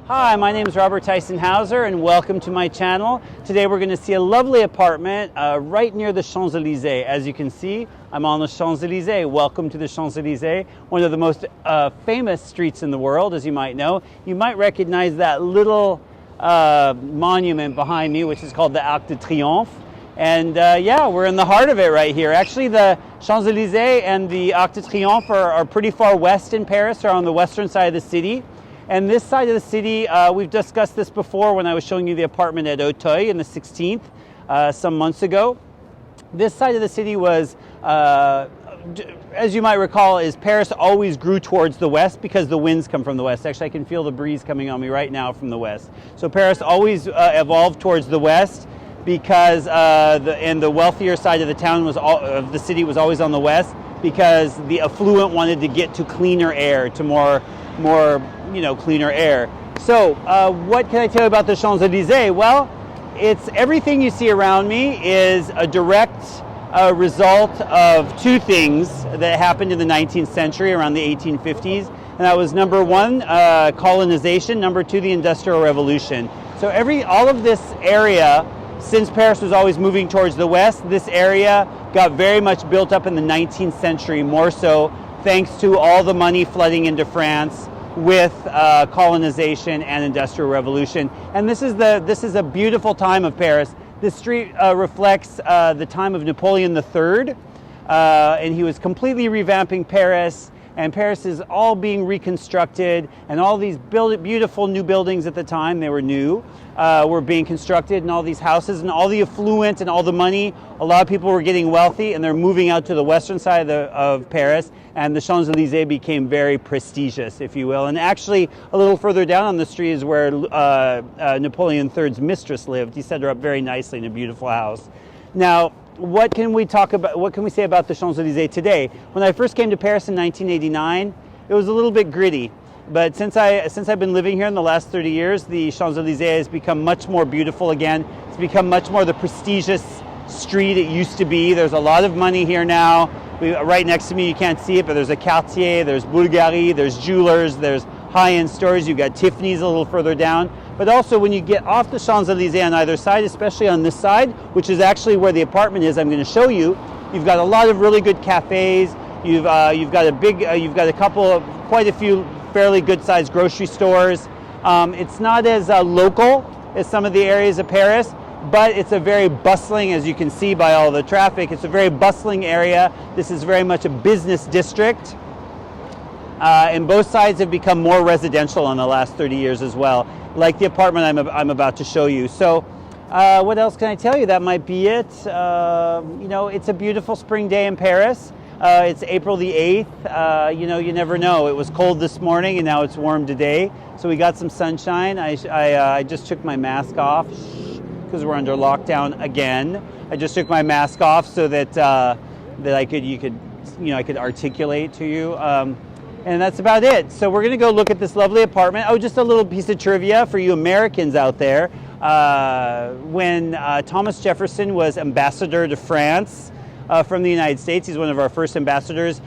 Hi, my name is Robert Tyson Hauser and welcome to my channel. Today we're going to see a lovely apartment right near the Champs Elysées. As you can see, I'm on the Champs Elysées. Welcome to the Champs Elysées, one of the most famous streets in the world, as you might know. You might recognize that little monument behind me, which is called the Arc de Triomphe. And yeah, we're in the heart of it right here. Actually, the Champs Elysées and the Arc de Triomphe are pretty far west in Paris, or on the western side of the city. And this side of the city, we've discussed this before when I was showing you the apartment at Auteuil in the 16th, some months ago. This side of the city was, as you might recall, is Paris always grew towards the west because the winds come from the west. Actually, I can feel the breeze coming on me right now from the west. So Paris always evolved towards the west because the wealthier side of the town of the city was always on the west because the affluent wanted to get to cleaner air, to more cleaner air. So what can I tell you about the Champs Elysées? Well, it's everything you see around me is a direct result of two things that happened in the 19th century, around the 1850s. And that was number one, colonization, number two, the Industrial Revolution. So all of this area, since Paris was always moving towards the west, this area got very much built up in the 19th century, more so thanks to all the money flooding into France with colonization and Industrial Revolution. And this is a beautiful time of Paris. This street reflects the time of Napoleon III, and he was completely revamping Paris, and Paris is all being reconstructed, and all these beautiful new buildings at the time, they were new, were being constructed, and all these houses, and all the affluent and all the money. A lot of people were getting wealthy, and they're moving out to the western side of Paris, and the Champs Elysées became very prestigious, if you will. And actually, a little further down on the street is where Napoleon III's mistress lived. He set her up very nicely in a beautiful house. Now, what can we say about the Champs Elysées today? When I first came to Paris in 1989, it was a little bit gritty. But since I've been living here in the last 30 years, the Champs Elysées has become much more beautiful again. It's become much more the prestigious street it used to be. There's a lot of money here now. Right next to me, you can't see it, but there's a Cartier, there's Bulgari, there's jewelers, there's high-end stores. You've got Tiffany's a little further down. But also when you get off the Champs Elysées on either side, especially on this side, which is actually where the apartment is, I'm going to show you, you've got a lot of really good cafes. You've got quite a few fairly good-sized grocery stores. It's not as local as some of the areas of Paris, but it's a very bustling, as you can see by all the traffic, it's a very bustling area. This is very much a business district. And both sides have become more residential in the last 30 years as well, like the apartment I'm about to show you. So what else can I tell you? That might be it. It's a beautiful spring day in Paris. It's April the 8th. You never know. It was cold this morning and now it's warm today. So we got some sunshine. I just took my mask off because we're under lockdown again. I just took my mask off so that I could articulate to you. And that's about it. So we're going to go look at this lovely apartment. Oh, just a little piece of trivia for you Americans out there. When Thomas Jefferson was ambassador to France from the United States, he's one of our first ambassadors,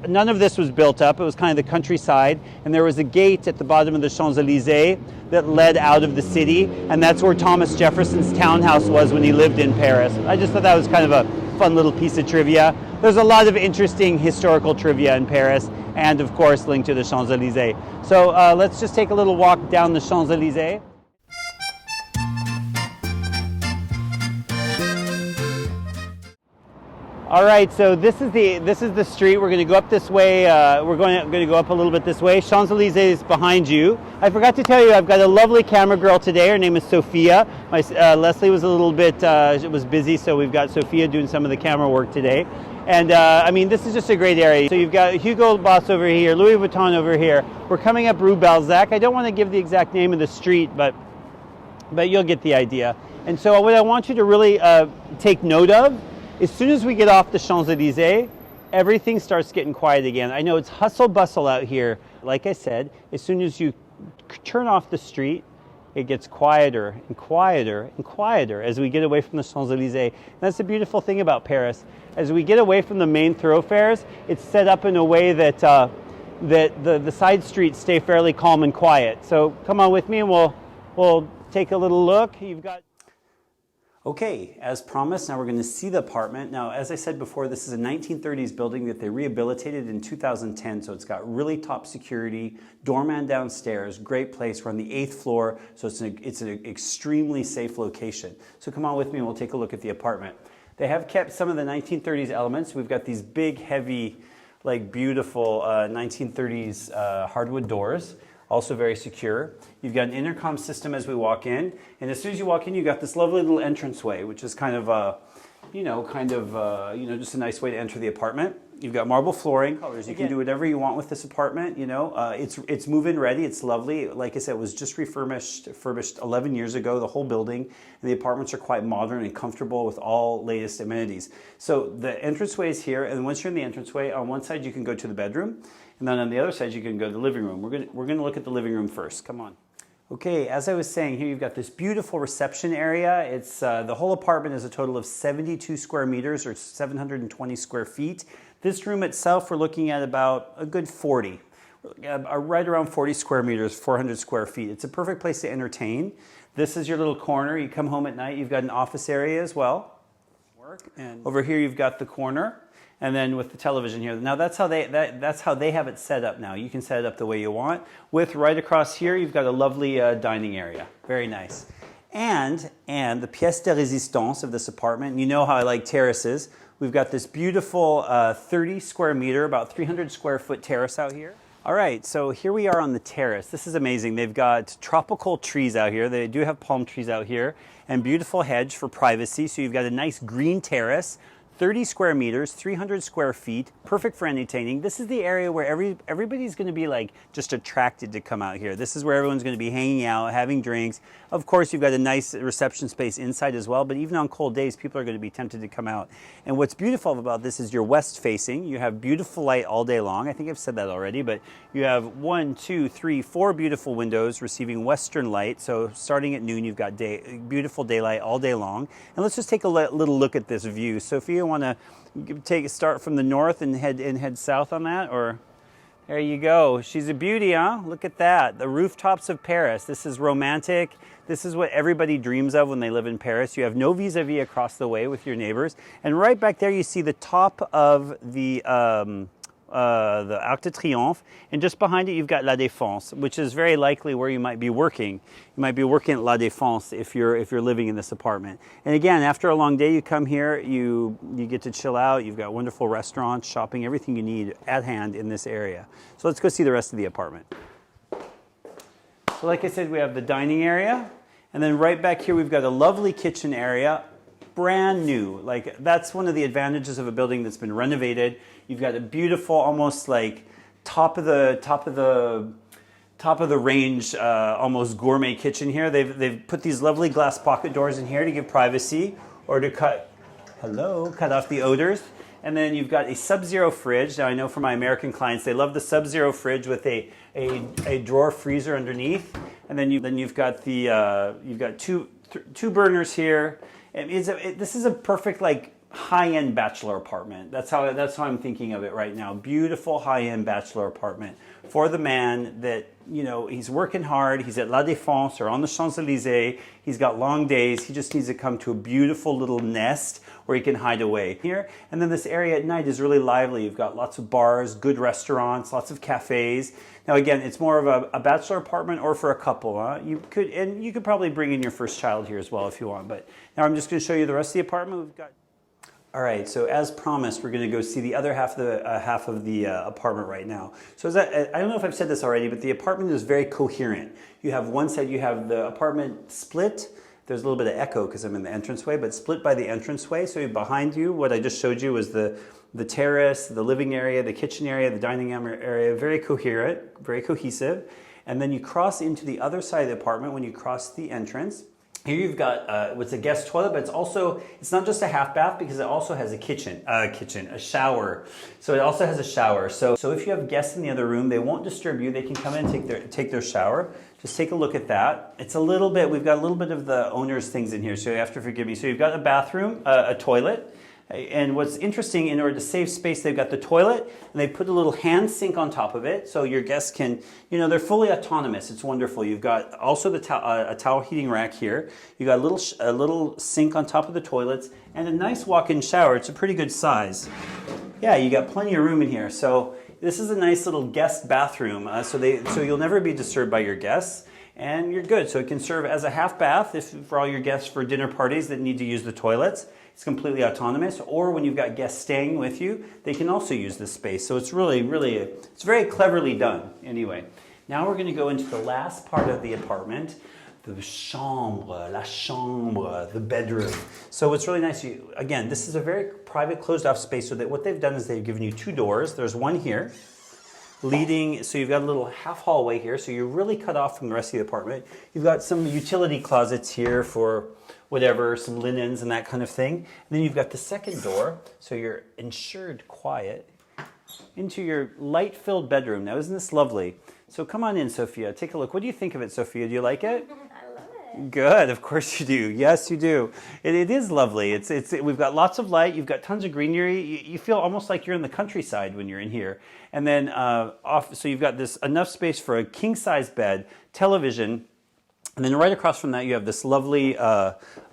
none of this was built up. It was kind of the countryside. And there was a gate at the bottom of the Champs Elysées that led out of the city. And that's where Thomas Jefferson's townhouse was when he lived in Paris. I just thought that was kind of a fun little piece of trivia. There's a lot of interesting historical trivia in Paris, and of course linked to the Champs Elysées. So let's just take a little walk down the Champs Elysées. All right, so this is the street. We're going to go up this way. We're going to go up a little bit this way. Champs Elysées is behind you. I forgot to tell you, I've got a lovely camera girl today. Her name is Sophia. Leslie was a little bit busy, so we've got Sophia doing some of the camera work today. And this is just a great area. So you've got Hugo Boss over here, Louis Vuitton over here. We're coming up Rue Balzac. I don't want to give the exact name of the street, but you'll get the idea. And so what I want you to really take note of, as soon as we get off the Champs Elysées, everything starts getting quiet again. I know it's hustle bustle out here. Like I said, as soon as you turn off the street, it gets quieter and quieter and quieter as we get away from the Champs Elysées. And that's the beautiful thing about Paris. As we get away from the main thoroughfares, it's set up in a way that that the side streets stay fairly calm and quiet. So come on with me and we'll take a little look. You've got... Okay, as promised, now we're going to see the apartment. Now, as I said before, this is a 1930s building that they rehabilitated in 2010, so it's got really top security, doorman downstairs, great place. We're on the 8th floor, so it's an extremely safe location. So come on with me and we'll take a look at the apartment. They have kept some of the 1930s elements. We've got these big, heavy, like beautiful 1930s hardwood doors. Also very secure. You've got an intercom system as we walk in, and as soon as you walk in, you've got this lovely little entranceway, which is kind of just a nice way to enter the apartment. You've got marble flooring. You can do whatever you want with this apartment. It's move-in ready. It's lovely. Like I said, it was just refurbished 11 years ago. The whole building, and the apartments are quite modern and comfortable with all latest amenities. So the entranceway is here, and once you're in the entranceway, on one side you can go to the bedroom, and then on the other side you can go to the living room. We're gonna look at the living room first. Come on. Okay, as I was saying, here you've got this beautiful reception area. It's the whole apartment is a total of 72 square meters or 720 square feet. This room itself, we're looking at about a good 40, right around 40 square meters, 400 square feet. It's a perfect place to entertain. This is your little corner. You come home at night, you've got an office area as well. And over here you've got the corner. And then with the television here. Now that's how they have it set up now. You can set it up the way you want. With right across here, you've got a lovely dining area. Very nice. And the pièce de résistance of this apartment, you know how I like terraces. We've got this beautiful 30 square meter, about 300 square foot terrace out here. All right, so here we are on the terrace. This is amazing. They've got tropical trees out here. They do have palm trees out here and beautiful hedge for privacy. So you've got a nice green terrace. 30 square meters, 300 square feet, perfect for entertaining. This is the area where everybody's going to be like just attracted to come out here. This is where everyone's going to be hanging out, having drinks. Of course, you've got a nice reception space inside as well, but even on cold days, people are going to be tempted to come out. And what's beautiful about this is you're west facing. You have beautiful light all day long. I think I've said that already, but you have 4 beautiful windows receiving western light. So starting at noon, you've got beautiful daylight all day long. And let's just take a little look at this view. So if you want to start from the north and head south on that, or there you go. She's a beauty, huh? Look at that. The rooftops of Paris. This is romantic. This is what everybody dreams of when they live in Paris. You have no vis-a-vis across the way with your neighbors. And right back there you see the top of the Arc de Triomphe, and just behind it you've got La Défense, which is very likely where you might be working. You might be working at La Défense if you're living in this apartment. And again, after a long day, you come here, you get to chill out. You've got wonderful restaurants, shopping, everything you need at hand in this area. So let's go see the rest of the apartment. So like I said, we have the dining area, and then right back here we've got a lovely kitchen area. Brand new. Like, that's one of the advantages of a building that's been renovated. You've got a beautiful, almost like top of the range, almost gourmet kitchen here. They've put these lovely glass pocket doors in here to give privacy or to cut off the odors. And then you've got a Sub-Zero fridge. Now I know for my American clients, they love the Sub-Zero fridge with a drawer freezer underneath. And then you've got two burners here. This is a perfect like high-end bachelor apartment. That's how I'm thinking of it right now. Beautiful high-end bachelor apartment for the man that, you know, he's working hard. He's at La Défense or on the Champs Elysées. He's got long days. He just needs to come to a beautiful little nest where he can hide away here. And then this area at night is really lively. You've got lots of bars, good restaurants, lots of cafes. Now again, it's more of a bachelor apartment or for a couple. Huh? You could probably bring in your first child here as well if you want. But now I'm just going to show you the rest of the apartment. We've got. All right, so as promised, we're going to go see the other half of the apartment right now. So I don't know if I've said this already, but the apartment is very coherent. You have one side, you have the apartment split. There's a little bit of echo because I'm in the entranceway, but split by the entranceway. So behind you, what I just showed you was the terrace, the living area, the kitchen area, the dining area, very coherent, very cohesive. And then you cross into the other side of the apartment when you cross the entrance. Here you've got what's a guest toilet, but it's not just a half bath because it also has a shower. So it also has a shower. So if you have guests in the other room, they won't disturb you. They can come in and take their shower. Just take a look at that. We've got a little bit of the owner's things in here, so you have to forgive me. So you've got a bathroom, a toilet, And what's interesting, in order to save space, they've got the toilet and they put a little hand sink on top of it, so your guests can, they're fully autonomous. It's wonderful. You've got also a towel heating rack here. You've got a little sink on top of the toilets and a nice walk-in shower. It's a pretty good size. Yeah, you got plenty of room in here. So this is a nice little guest bathroom. So you'll never be disturbed by your guests. And you're good. So it can serve as a half bath for all your guests for dinner parties that need to use the toilets. It's completely autonomous. Or when you've got guests staying with you, they can also use this space. So it's really, it's very cleverly done. Anyway, now we're going to go into the last part of the apartment, the chambre, la chambre, the bedroom. So what's really nice, again, this is a very private, closed-off space. So that what they've done is they've given you two doors. There's one here, leading, so you've got a little half hallway here, so you're really cut off from the rest of the apartment. You've got some utility closets here for whatever, some linens and that kind of thing. And then you've got the second door, so you're ensured quiet into your light-filled bedroom. Now, isn't this lovely? So come on in, Sophia. Take a look. What do you think of it, Sophia? Do you like it? I love it. Good, of course you do. Yes, you do. It is lovely. We've got lots of light. You've got tons of greenery. You feel almost like you're in the countryside when you're in here. And then so you've got enough space for a king-size bed, television, and then right across from that you have this lovely,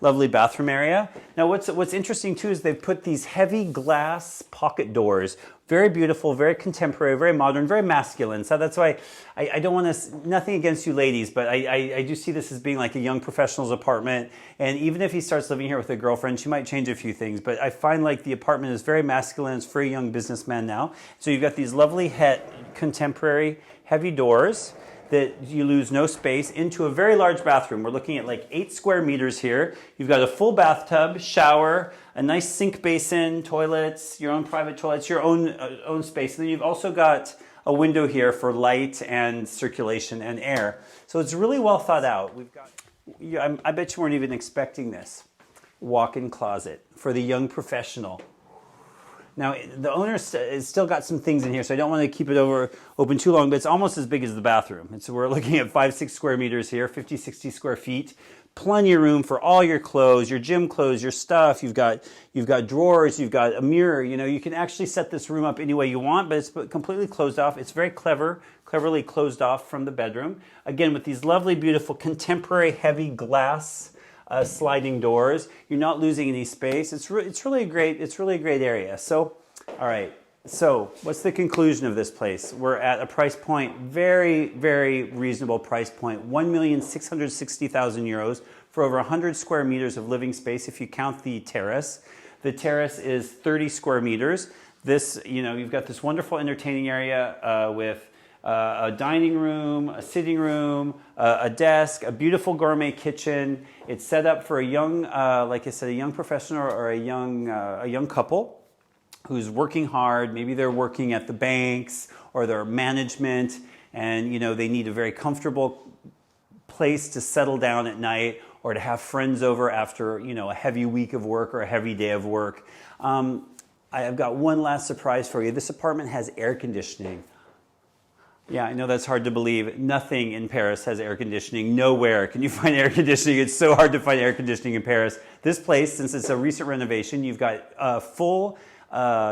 lovely bathroom area. Now what's interesting too is they've put these heavy glass pocket doors. Very beautiful, very contemporary, very modern, very masculine. So that's why I don't want to, nothing against you ladies, but I do see this as being like a young professional's apartment. And even if he starts living here with a girlfriend, she might change a few things. But I find like the apartment is very masculine. It's for a young businessman now. So you've got these lovely contemporary heavy doors that you lose no space into a very large bathroom. We're looking at like 8 square meters here. You've got a full bathtub, shower, a nice sink basin, toilets, your own private toilets, your own space. And then you've also got a window here for light and circulation and air. So it's really well thought out. I bet you weren't even expecting this. Walk-in closet for the young professional. Now, the owner has still got some things in here, so I don't want to keep it open too long, but it's almost as big as the bathroom. And so we're looking at 5-6 square meters here, 50, 60 square feet. Plenty of room for all your clothes, your gym clothes, your stuff. You've got drawers, you've got a mirror. You can actually set this room up any way you want, but it's completely closed off. It's very cleverly closed off from the bedroom. Again, with these lovely, beautiful, contemporary, heavy glass sliding doors. You're not losing any space. It's really a great area. So, all right. So, what's the conclusion of this place? We're at a price point, very, very reasonable price point, 1,660,000 euros for over 100 square meters of living space if you count the terrace. The terrace is 30 square meters. This, you've got this wonderful entertaining area with a dining room, a sitting room, a desk, a beautiful gourmet kitchen. It's set up for a young, like I said, a young professional or a young couple who's working hard. Maybe they're working at the banks or their management, and they need a very comfortable place to settle down at night or to have friends over after a heavy week of work or a heavy day of work. I've got one last surprise for you. This apartment has air conditioning. Yeah, I know that's hard to believe. Nothing in Paris has air conditioning. Nowhere can you find air conditioning. It's so hard to find air conditioning in Paris. This place, since it's a recent renovation, you've got full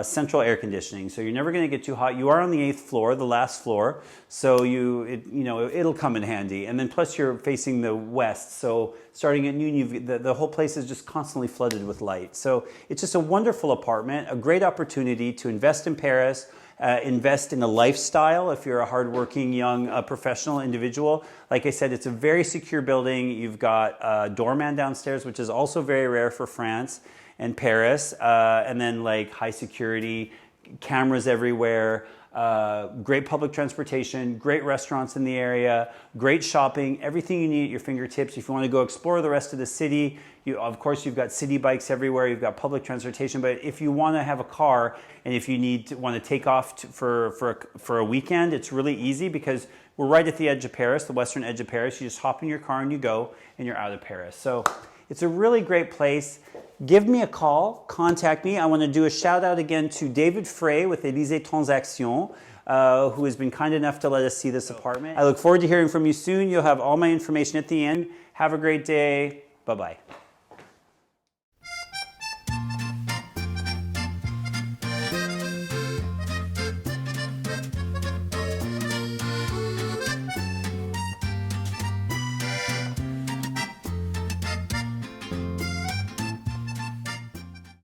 central air conditioning. So you're never going to get too hot. You are on the 8th floor, the last floor. So it'll come in handy. And then plus you're facing the west. So starting at noon, the whole place is just constantly flooded with light. So it's just a wonderful apartment, a great opportunity to invest in Paris. Invest in a lifestyle if you're a hardworking young professional individual. Like I said, it's a very secure building. You've got a doorman downstairs, which is also very rare for France and Paris. And then like high security, cameras everywhere, great public transportation, great restaurants in the area, great shopping, everything you need at your fingertips. If you want to go explore the rest of the city, of course, you've got city bikes everywhere, you've got public transportation, but if you want to have a car and if you want to take off for a weekend, it's really easy because we're right at the edge of Paris, the western edge of Paris. You just hop in your car and you go and you're out of Paris. So it's a really great place. Give me a call, contact me. I want to do a shout out again to David Frey with Elysées Transactions, who has been kind enough to let us see this apartment. I look forward to hearing from you soon. You'll have all my information at the end. Have a great day. Bye-bye.